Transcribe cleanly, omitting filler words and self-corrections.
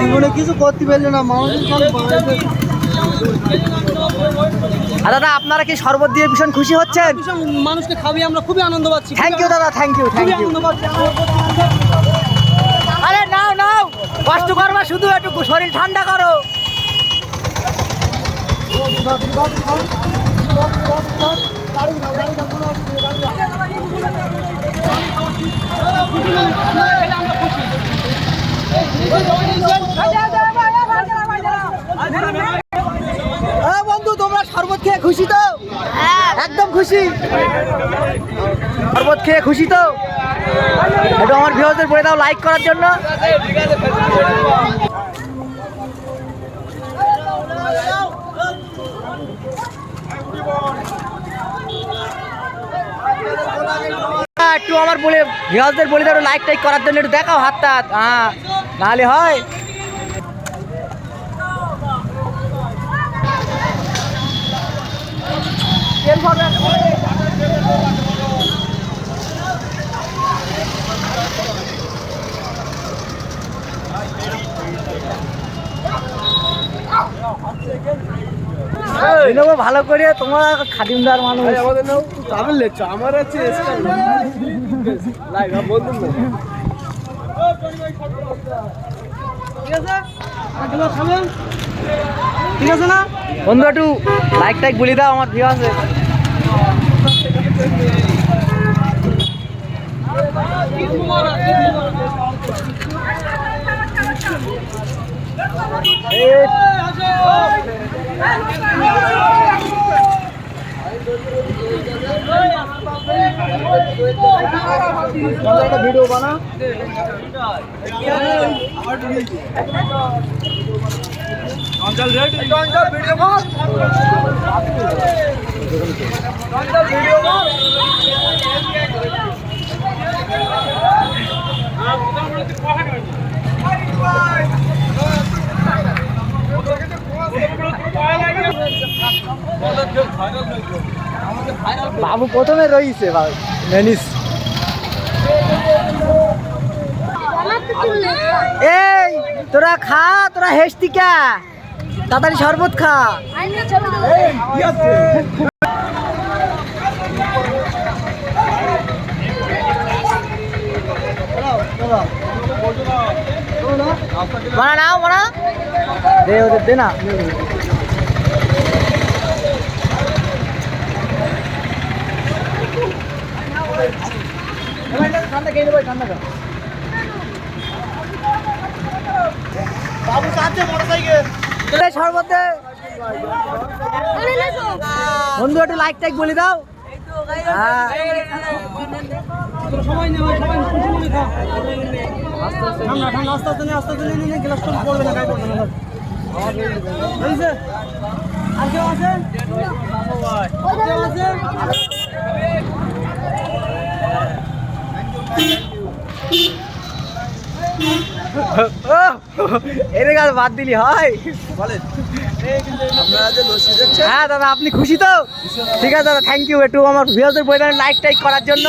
জীবনে কিছু করতে পারলে না মানুষ। দাদা আপনারা কি শরবত দিয়ে ভীষণ খুশি হচ্ছেন? মানুষকে খাবি আমরা খুবই আনন্দ পাচ্ছি। থ্যাংক ইউ দাদা, থ্যাংক ইউ, থ্যাংক ইউ। আরে নাও নাও, কষ্ট করবা শুধু, একটু শরীর ঠান্ডা করো। বন্ধু তোমরা শরবত খেয়ে খুশি তো? একদম খুশি। শরবত খেয়ে খুশি তো? একটু আমার ভিউয়ারদের বলে দাও লাইক করার জন্য। একটু আমার বলে ভিউয়ারদের বলে দাও লাইক টাইক করার জন্য, একটু দেখাও হাতটা। হ্যাঁ নাহলে হয়। ভালো করে তোমার খাদিমদার মানুষ আমার আছে ঠিক আছে না বন্ধু? একটু লাইক টাইক বলে দাও, আমার ভিউ আছে। ভিডিও বানা বাবু প্রথমে রয়েছে মেনিস। এই তোরা খা, তোরা হেসতি কা, তাড়াতাড়ি শরবত খা। মানা নাও, মানা দে, ওদের দে না। ঠান্ডা খেয়ে নেবো, ঠান্ডা খা। বাবু সাথে মোটরসাইকেল শরবতে। বন্ধু একটু লাইক টাইক বলে দাও। আর কেউ আছে? এর কাজ বাদ দিলি হয়? হ্যাঁ দাদা আপনি খুশি তো? ঠিক আছে দাদা, থ্যাংক ইউ। একটু আমার ভিউয়ারদের বলে লাইক টাইক করার জন্য।